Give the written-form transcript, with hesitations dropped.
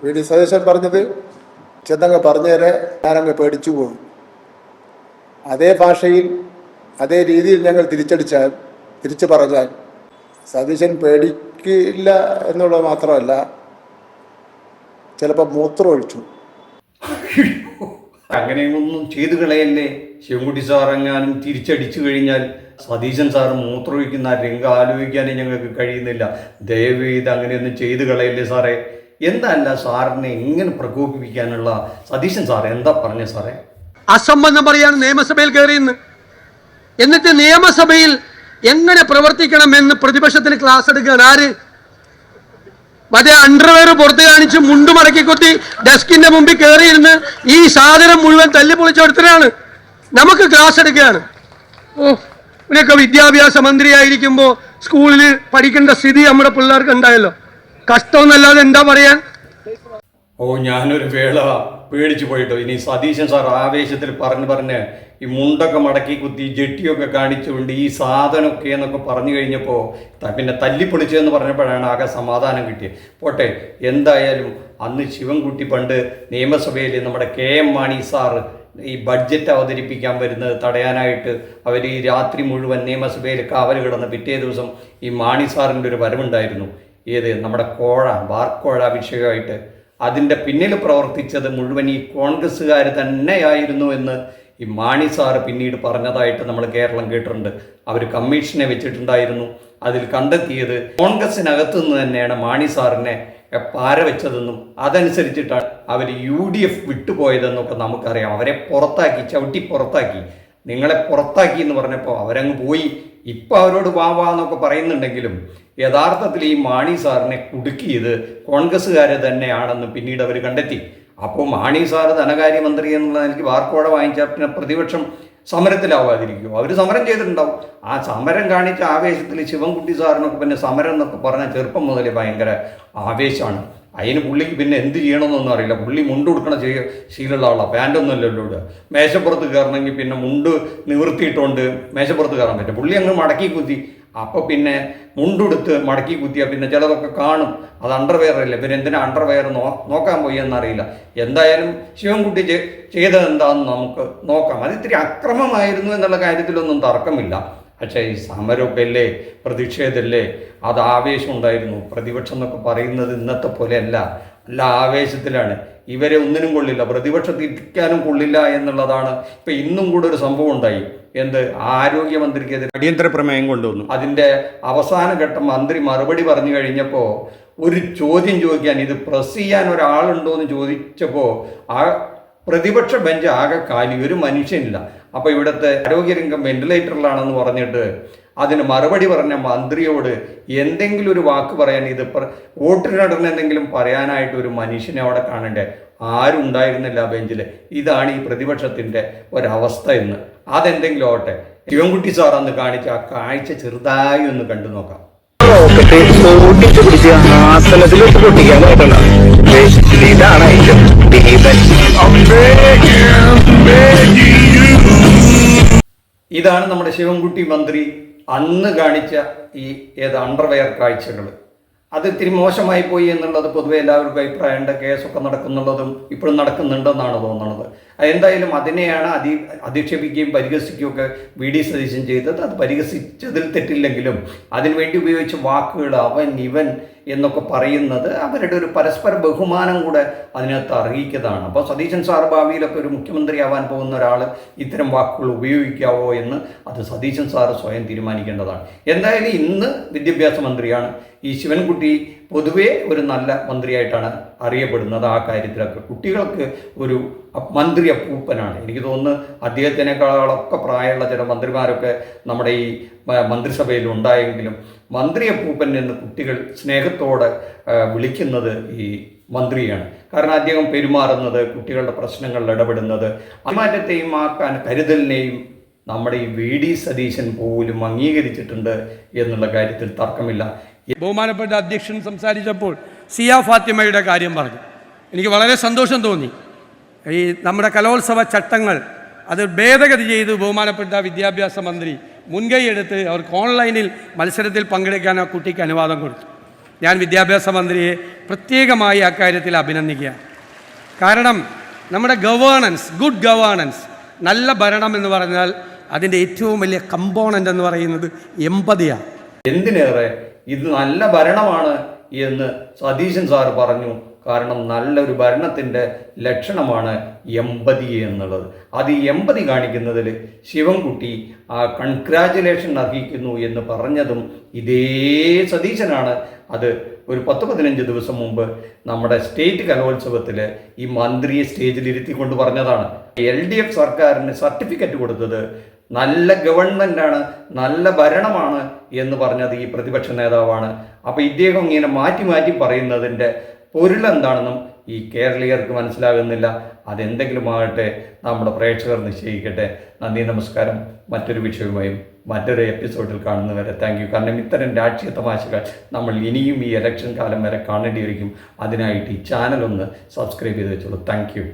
V D Satheesan പറഞ്ഞത് ചെന്നങ്ങ് പറഞ്ഞേരെ ഞാനങ്ങ് പേടിച്ചു പോകും. അതേ ഭാഷയിൽ അതേ രീതിയിൽ ഞങ്ങൾ തിരിച്ചു പറഞ്ഞാൽ സതീശൻ പേടിക്കില്ല എന്നുള്ളത് മാത്രമല്ല, ചിലപ്പോൾ മൂത്രം ഒഴിച്ചു. അങ്ങനെയൊന്നും ചെയ്തു കളയല്ലേ. ശിവൻകുട്ടി സാർ എങ്ങാനും തിരിച്ചടിച്ചു കഴിഞ്ഞാൽ സതീശൻ സാർ മൂത്രമൊഴിക്കുന്ന രംഗം ആലോചിക്കാനേ ഞങ്ങൾക്ക് കഴിയുന്നില്ല. ദയവ് ചെയ്ത് അങ്ങനെയൊന്നും ചെയ്തു കളയല്ലേ സാറേ. എന്തല്ല സാറിനെ എങ്ങനെ പ്രകോപിപ്പിക്കാനുള്ള സതീശൻ സാർ എന്താ പറഞ്ഞ സാറേ? അസംബന്ധം പറയാൻ നിയമസഭയിൽ കയറിയെന്ന്, എന്നിട്ട് നിയമസഭയിൽ എങ്ങനെ പ്രവർത്തിക്കണമെന്ന് പ്രതിപക്ഷത്തിന് ക്ലാസ് എടുക്കുകയാണ്. ആര്? മറ്റേ അണ്ടർവെയർ പുറത്ത് കാണിച്ച് മുണ്ട് മടക്കി കൊത്തി ഡെസ്കിന്റെ മുമ്പിൽ കയറിയിരുന്ന് ഈ സാധനം മുഴുവൻ തല്ലിപ്പൊളിച്ചെടുത്തതാണ്. നമുക്ക് ക്ലാസ് എടുക്കുകയാണ്. ഇവരൊക്കെ വിദ്യാഭ്യാസ മന്ത്രിയായിരിക്കുമ്പോൾ സ്കൂളിൽ പഠിക്കേണ്ട സ്ഥിതി നമ്മുടെ പിള്ളേർക്ക് ഉണ്ടായല്ലോ. കഷ്ടമെന്നല്ലാതെ എന്താ പറയാൻ? ഞാനൊരു വേള പേടിച്ചു പോയിട്ടോ. ഇനി സതീശൻ സാർ ആവേശത്തിൽ പറഞ്ഞ് ഈ മുണ്ടൊക്കെ മടക്കി കുത്തി ജെട്ടിയൊക്കെ കാണിച്ചുകൊണ്ട് ഈ സാധനമൊക്കെ എന്നൊക്കെ പറഞ്ഞു കഴിഞ്ഞപ്പോൾ പിന്നെ തല്ലിപ്പൊളിച്ചതെന്ന് പറഞ്ഞപ്പോഴാണ് ആകെ സമാധാനം കിട്ടിയത്. പോട്ടെ, എന്തായാലും അന്ന് ശിവൻകുട്ടി പണ്ട് നിയമസഭയിൽ നമ്മുടെ KM മാണി സാറ് ഈ ബഡ്ജറ്റ് അവതരിപ്പിക്കാൻ വരുന്നത് തടയാനായിട്ട് അവർ ഈ രാത്രി മുഴുവൻ നിയമസഭയിൽ കാവൽ കിടന്ന് പിറ്റേ ദിവസം ഈ മാണി സാറിൻ്റെ ഒരു വരവുണ്ടായിരുന്നു. ഏത് നമ്മുടെ ബാർക്കോഴ വിഷയമായിട്ട്. അതിൻ്റെ പിന്നിൽ പ്രവർത്തിച്ചത് മുഴുവൻ ഈ കോൺഗ്രസ്സുകാർ തന്നെയായിരുന്നു എന്ന് ഈ മാണി സാറ് പിന്നീട് പറഞ്ഞതായിട്ട് നമ്മൾ കേരളം കേട്ടിട്ടുണ്ട്. അവർ കമ്മീഷനെ വെച്ചിട്ടുണ്ടായിരുന്നു. അതിൽ കണ്ടെത്തിയത് കോൺഗ്രസ്സിനകത്തു നിന്ന് തന്നെയാണ് മാണി സാറിനെ പാര വെച്ചതെന്നും അതനുസരിച്ചിട്ടാണ് അവർ UDF വിട്ടുപോയതെന്നൊക്കെ നമുക്കറിയാം. അവരെ പുറത്താക്കി, ചവിട്ടി പുറത്താക്കി. നിങ്ങളെ പുറത്താക്കി എന്ന് പറഞ്ഞപ്പോൾ അവരങ്ങ് പോയി. ഇപ്പം അവരോട് വാ എന്നൊക്കെ പറയുന്നുണ്ടെങ്കിലും യഥാർത്ഥത്തിൽ ഈ മാണി സാറിനെ കുടുക്കിയത് കോൺഗ്രസ്സുകാരെ തന്നെയാണെന്ന് പിന്നീട് അവർ കണ്ടെത്തി. അപ്പോൾ മാണി സാറ് ധനകാര്യമന്ത്രി എന്നുള്ള എനിക്ക് വാർക്കോടെ വാങ്ങിച്ചാൽ പിന്നെ പ്രതിപക്ഷം സമരത്തിലാവാതിരിക്കുമോ? അവർ സമരം ചെയ്തിട്ടുണ്ടാവും. ആ സമരം കാണിച്ച ആവേശത്തിൽ ശിവൻകുട്ടി സാറിനൊക്കെ പിന്നെ സമരം എന്നൊക്കെ പറഞ്ഞാൽ ചെറുപ്പം മുതലേ ഭയങ്കര ആവേശമാണ്. അതിന് പുള്ളിക്ക് പിന്നെ എന്ത് ചെയ്യണമെന്നൊന്നും അറിയില്ല. പുള്ളി മുണ്ട് കൊടുക്കണ ശീലമുള്ള ആളാണ്. പാൻറ്റൊന്നും അല്ലല്ലോ ഇടുക. മേശപ്പുറത്ത് കയറണമെങ്കിൽ പിന്നെ മുണ്ട് നിവർത്തിയിട്ടുകൊണ്ട് മേശപ്പുറത്ത് കയറാൻ പറ്റും. പുള്ളി അങ്ങ് മടക്കി കുത്തി. അപ്പോൾ പിന്നെ മുണ്ടെടുത്ത് മടക്കി കുത്തിയാൽ പിന്നെ ചിലതൊക്കെ കാണും. അത് അണ്ടർവെയർ അല്ലേ, പിന്നെ എന്തിനാ അണ്ടർവെയർ നോക്കാൻ പോയി എന്നറിയില്ല. എന്തായാലും ശിവൻകുട്ടി ചെയ്തത് എന്താണെന്ന് നമുക്ക് നോക്കാം. അത് ഇത്തിരി അക്രമമായിരുന്നു എന്നുള്ള കാര്യത്തിലൊന്നും തർക്കമില്ല. പക്ഷേ ഈ സമരമൊക്കെ അല്ലേ, പ്രതിഷേധമല്ലേ, അത് ആവേശം ഉണ്ടായിരുന്നു. പ്രതിപക്ഷം എന്നൊക്കെ പറയുന്നത് ഇന്നത്തെ പോലെ അല്ല, നല്ല ആവേശത്തിലാണ്. ഇവരെ ഒന്നിനും കൊള്ളില്ല, പ്രതിപക്ഷത്തിരിക്കാനും കൊള്ളില്ല എന്നുള്ളതാണ്. ഇപ്പം ഇന്നും കൂടെ ഒരു സംഭവം ഉണ്ടായി. എന്ത്? ആരോഗ്യമന്ത്രിക്കെതിരെ അടിയന്തര പ്രമേയം കൊണ്ടുവന്നു. അതിൻ്റെ അവസാന ഘട്ടം മന്ത്രി മറുപടി പറഞ്ഞു കഴിഞ്ഞപ്പോൾ ഒരു ചോദ്യം ചോദിക്കാൻ, ഇത് പ്രസ് ചെയ്യാൻ ഒരാളുണ്ടോ എന്ന് ചോദിച്ചപ്പോൾ ആ പ്രതിപക്ഷ ബെഞ്ച് ആകെ കാലി, ഒരു മനുഷ്യനില്ല. അപ്പോൾ ഇവിടുത്തെ ആരോഗ്യരംഗം വെന്റിലേറ്ററിലാണെന്ന് പറഞ്ഞിട്ട് അതിന് മറുപടി പറഞ്ഞ മന്ത്രിയോട് എന്തെങ്കിലും ഒരു വാക്ക് പറയാൻ, ഇത് വോട്ടിനിടന്ന് എന്തെങ്കിലും പറയാനായിട്ട് ഒരു മനുഷ്യനെ അവിടെ കാണണ്ടേ? ആരും ഉണ്ടായിരുന്നില്ല ആ ബെഞ്ചിൽ. ഇതാണ് ഈ പ്രതിപക്ഷത്തിൻ്റെ ഒരവസ്ഥ എന്ന്. അതെന്തെങ്കിലും ആവട്ടെ. ശിവൻകുട്ടി സാർ അന്ന് കാണിച്ച ആ കാഴ്ച ചെറുതായി ഒന്ന് കണ്ടു നോക്കാം. ഇതാണ് നമ്മുടെ ശിവൻകുട്ടി മന്ത്രി അന്ന് കാണിച്ച ഈ അണ്ടർവെയർ കാഴ്ചകൾ. അത് ഇത്തിരി മോശമായി പോയി എന്നുള്ളത് പൊതുവെ എല്ലാവർക്കും അഭിപ്രായമുണ്ട്. കേസൊക്കെ നടക്കുന്നുള്ളതും ഇപ്പോഴും നടക്കുന്നുണ്ടെന്നാണ് തോന്നുന്നത്. എന്തായാലും അതിനെയാണ് അധിക്ഷേപിക്കുകയും പരിഹസിക്കുകയൊക്കെ VD സതീശൻ ചെയ്തത്. അത് പരിഹസിച്ചതിൽ തെറ്റില്ലെങ്കിലും അതിനുവേണ്ടി ഉപയോഗിച്ച വാക്കുകൾ അവൻ ഇവൻ എന്നൊക്കെ പറയുന്നത് അവരുടെ ഒരു പരസ്പര ബഹുമാനം കൂടെ അതിനകത്ത് അറിയിക്കുന്നതാണ്. അപ്പോൾ സതീശൻ സാർ ഭാവിയിലൊക്കെ ഒരു മുഖ്യമന്ത്രിയാവാൻ പോകുന്ന ഒരാൾ ഇത്തരം വാക്കുകൾ ഉപയോഗിക്കാവോ എന്ന് അത് സതീശൻ സാറ് സ്വയം തീരുമാനിക്കേണ്ടതാണ്. എന്തായാലും ഇന്ന് വിദ്യാഭ്യാസ മന്ത്രിയാണ്. ഈ ശിവൻകുട്ടി പൊതുവേ ഒരു നല്ല മന്ത്രിയായിട്ടാണ് അറിയപ്പെടുന്നത്. ആ കാര്യത്തിലൊക്കെ കുട്ടികൾക്ക് ഒരു മന്ത്രി അപ്പൂപ്പനാണ്. എനിക്ക് തോന്നുന്നു അദ്ദേഹത്തിനേക്കാളൊക്കെ പ്രായമുള്ള ചില മന്ത്രിമാരൊക്കെ നമ്മുടെ ഈ മന്ത്രിസഭയിൽ ഉണ്ടായെങ്കിലും മന്ത്രി അപ്പൂപ്പൻ എന്ന് കുട്ടികൾ സ്നേഹത്തോടെ വിളിക്കുന്നത് ഈ മന്ത്രിയാണ്. കാരണം അദ്ദേഹം പെരുമാറുന്നത്, കുട്ടികളുടെ പ്രശ്നങ്ങളിൽ ഇടപെടുന്നത്, അമാറ്റത്തെയും ആക്കാൻ കരുതലിനെയും നമ്മുടെ ഈ VD സതീശൻ പോലും അംഗീകരിച്ചിട്ടുണ്ട് എന്നുള്ള കാര്യത്തിൽ തർക്കമില്ല. ബഹുമാനപ്പെട്ട അധ്യക്ഷൻ സംസാരിച്ചപ്പോൾ സിയ ഫാത്തിമയുടെ കാര്യം പറഞ്ഞു. എനിക്ക് വളരെ സന്തോഷം തോന്നി. ഈ നമ്മുടെ കലോത്സവ ചട്ടങ്ങൾ അത് ഭേദഗതി ചെയ്ത് ബഹുമാനപ്പെട്ട വിദ്യാഭ്യാസ മന്ത്രി മുൻകൈയെടുത്ത് അവർക്ക് ഓൺലൈനിൽ മത്സരത്തിൽ പങ്കെടുക്കാൻ ആ കുട്ടിക്ക് അനുവാദം കൊടുത്തു. ഞാൻ വിദ്യാഭ്യാസ മന്ത്രിയെ പ്രത്യേകമായി അക്കാര്യത്തിൽ അഭിനന്ദിക്കുക. കാരണം നമ്മുടെ ഗവേണൻസ്, ഗുഡ് ഗവേണൻസ്, നല്ല ഭരണം എന്ന് പറഞ്ഞാൽ അതിൻ്റെ ഏറ്റവും വലിയ കമ്പോണൻ്റ് എന്ന് പറയുന്നത് എമ്പതിയാണ്. എന്തിനേറെ ഇത് നല്ല ഭരണമാണ് എന്ന് സതീശൻ സാർ പറഞ്ഞു. കാരണം നല്ലൊരു ഭരണത്തിൻ്റെ ലക്ഷണമാണ് എമ്പതി എന്നുള്ളത്. അത് ഈ എമ്പതി കാണിക്കുന്നതിൽ ശിവൻകുട്ടി കൺഗ്രാജുലേഷൻ അർഹിക്കുന്നു എന്ന് പറഞ്ഞതും ഇതേ സതീശനാണ്. അത് ഒരു 10-15 ദിവസം മുമ്പ് നമ്മുടെ സ്റ്റേറ്റ് കലോത്സവത്തിൽ ഈ മന്ത്രിയെ സ്റ്റേജിലിരുത്തിക്കൊണ്ട് പറഞ്ഞതാണ്. LDF സർക്കാരിന് സർട്ടിഫിക്കറ്റ് കൊടുത്തത് നല്ല ഗവൺമെൻറ്റാണ്, നല്ല ഭരണമാണ് എന്ന് പറഞ്ഞത് ഈ പ്രതിപക്ഷ നേതാവാണ്. അപ്പോൾ ഇദ്ദേഹം ഇങ്ങനെ മാറ്റി മാറ്റി പറയുന്നതിൻ്റെ പൊരുളെന്താണെന്നും ഈ കേരളീയർക്ക് മനസ്സിലാകുന്നില്ല. അതെന്തെങ്കിലും ആകട്ടെ, നമ്മുടെ പ്രേക്ഷകർ നിശ്ചയിക്കട്ടെ. നന്ദി, നമസ്കാരം. മറ്റൊരു വിഷയവുമായും മറ്റൊരു എപ്പിസോഡിൽ കാണുന്നവരെ താങ്ക് യു. കാരണം ഇത്തരം രാഷ്ട്രീയ തമാശകൾ നമ്മൾ ഇനിയും ഈ ഇലക്ഷൻ കാലം വരെ കാണേണ്ടിയിരിക്കും. അതിനായിട്ട് ഈ ചാനൽ ഒന്ന് സബ്സ്ക്രൈബ് ചെയ്ത് വെച്ചോളൂ. Thank you.